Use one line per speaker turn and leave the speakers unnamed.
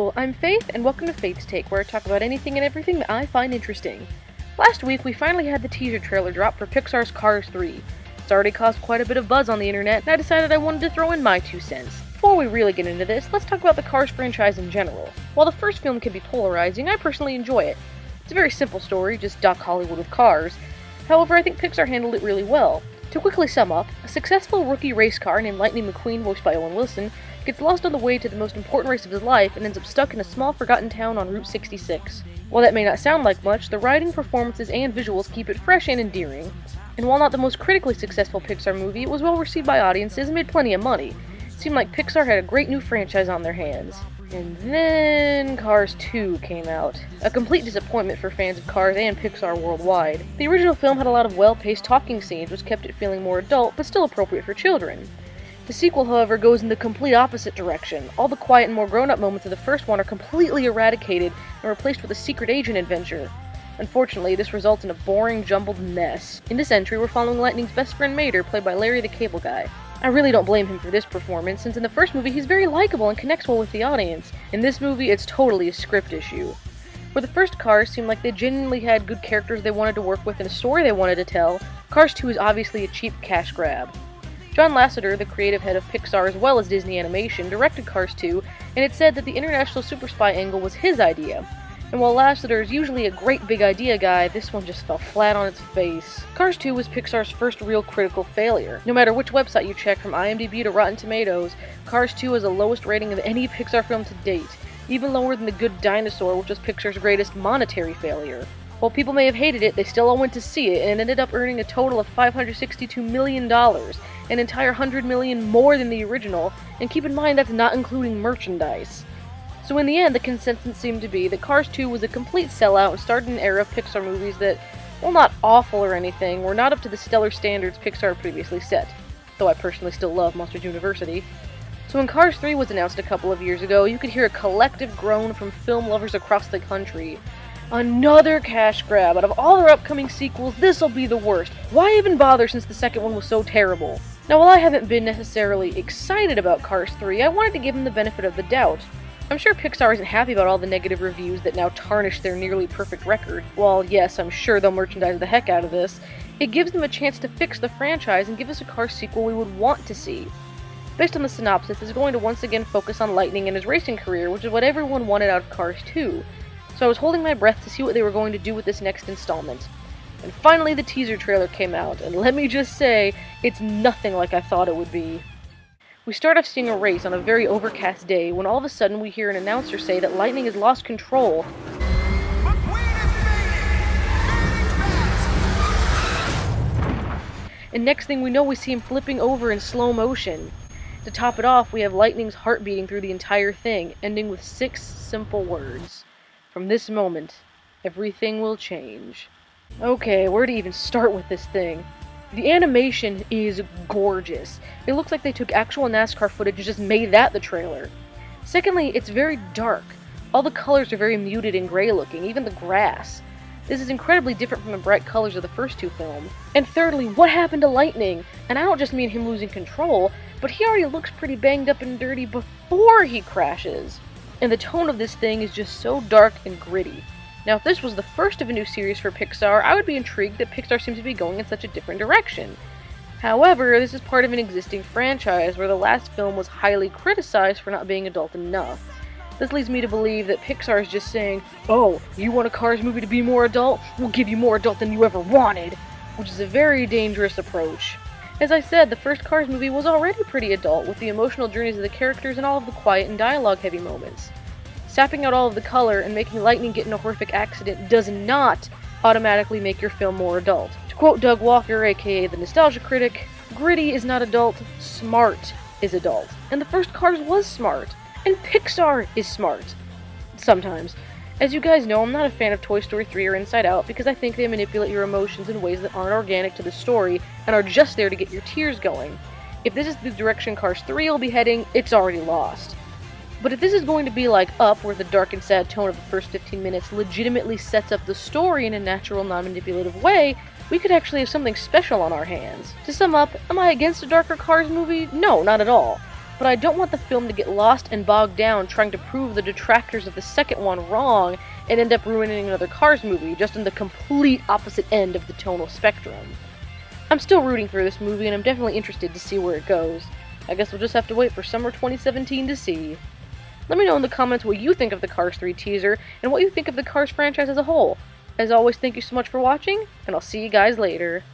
Hello, I'm Faith, and welcome to Faith's Take, where I talk about anything and everything that I find interesting. Last week, we finally had the teaser trailer drop for Pixar's Cars 3. It's already caused quite a bit of buzz on the internet, and I decided I wanted to throw in my 2 cents. Before we really get into this, let's talk about the Cars franchise in general. While the first film can be polarizing, I personally enjoy it. It's a very simple story, just Doc Hollywood with cars. However, I think Pixar handled it really well. To quickly sum up, a successful rookie race car named Lightning McQueen, voiced by Owen Wilson, gets lost on the way to the most important race of his life and ends up stuck in a small forgotten town on Route 66. While that may not sound like much, the writing, performances, and visuals keep it fresh and endearing. And while not the most critically successful Pixar movie, it was well received by audiences and made plenty of money. It seemed like Pixar had a great new franchise on their hands. And then Cars 2 came out. A complete disappointment for fans of Cars and Pixar worldwide. The original film had a lot of well-paced talking scenes, which kept it feeling more adult, but still appropriate for children. The sequel, however, goes in the complete opposite direction. All the quiet and more grown-up moments of the first one are completely eradicated and replaced with a secret agent adventure. Unfortunately, this results in a boring, jumbled mess. In this entry, we're following Lightning's best friend Mater, played by Larry the Cable Guy. I really don't blame him for this performance, since in the first movie he's very likable and connects well with the audience. In this movie, it's totally a script issue. Where the first Cars seemed like they genuinely had good characters they wanted to work with and a story they wanted to tell, Cars 2 is obviously a cheap cash grab. John Lasseter, the creative head of Pixar as well as Disney Animation, directed Cars 2, and it said that the international super spy angle was his idea. And while Lasseter is usually a great big idea guy, this one just fell flat on its face. Cars 2 was Pixar's first real critical failure. No matter which website you check, from IMDb to Rotten Tomatoes, Cars 2 has the lowest rating of any Pixar film to date, even lower than The Good Dinosaur, which was Pixar's greatest monetary failure. While people may have hated it, they still all went to see it, and it ended up earning a total of $562 million, an entire $100 million more than the original, and keep in mind that's not including merchandise. So in the end, the consensus seemed to be that Cars 2 was a complete sellout and started an era of Pixar movies that, while not awful or anything, were not up to the stellar standards Pixar had previously set, though I personally still love Monsters University. So when Cars 3 was announced a couple of years ago, you could hear a collective groan from film lovers across the country. Another cash grab. Out of all their upcoming sequels, this'll be the worst. Why even bother since the second one was so terrible? Now, while I haven't been necessarily excited about Cars 3, I wanted to give them the benefit of the doubt. I'm sure Pixar isn't happy about all the negative reviews that now tarnish their nearly perfect record. While, yes, I'm sure they'll merchandise the heck out of this, it gives them a chance to fix the franchise and give us a Cars sequel we would want to see. Based on the synopsis, it's going to once again focus on Lightning and his racing career, which is what everyone wanted out of Cars 2. So I was holding my breath to see what they were going to do with this next installment. And finally the teaser trailer came out, and let me just say, it's nothing like I thought it would be. We start off seeing a race on a very overcast day when all of a sudden we hear an announcer say that Lightning has lost control. And next thing we know, we see him flipping over in slow motion. To top it off, we have Lightning's heart beating through the entire thing, ending with 6 simple words. From this moment, everything will change. Okay, where to even start with this thing? The animation is gorgeous. It looks like they took actual NASCAR footage and just made that the trailer. Secondly, it's very dark. All the colors are very muted and gray looking, even the grass. This is incredibly different from the bright colors of the first 2 films. And thirdly, what happened to Lightning? And I don't just mean him losing control, but he already looks pretty banged up and dirty before he crashes. And the tone of this thing is just so dark and gritty. Now, if this was the first of a new series for Pixar, I would be intrigued that Pixar seems to be going in such a different direction. However, this is part of an existing franchise where the last film was highly criticized for not being adult enough. This leads me to believe that Pixar is just saying, "Oh, you want a Cars movie to be more adult? We'll give you more adult than you ever wanted," which is a very dangerous approach. As I said, the first Cars movie was already pretty adult, with the emotional journeys of the characters and all of the quiet and dialogue-heavy moments. Sapping out all of the color and making Lightning get in a horrific accident does not automatically make your film more adult. To quote Doug Walker, aka the Nostalgia Critic, "Gritty is not adult, smart is adult." And the first Cars was smart. And Pixar is smart. Sometimes. As you guys know, I'm not a fan of Toy Story 3 or Inside Out because I think they manipulate your emotions in ways that aren't organic to the story and are just there to get your tears going. If this is the direction Cars 3 will be heading, it's already lost. But if this is going to be like Up, where the dark and sad tone of the first 15 minutes legitimately sets up the story in a natural, non-manipulative way, we could actually have something special on our hands. To sum up, am I against a darker Cars movie? No, not at all. but I don't want the film to get lost and bogged down trying to prove the detractors of the second one wrong and end up ruining another Cars movie, just in the complete opposite end of the tonal spectrum. I'm still rooting for this movie, and I'm definitely interested to see where it goes. I guess we'll just have to wait for summer 2017 to see. Let me know in the comments what you think of the Cars 3 teaser, and what you think of the Cars franchise as a whole. As always, thank you so much for watching, and I'll see you guys later.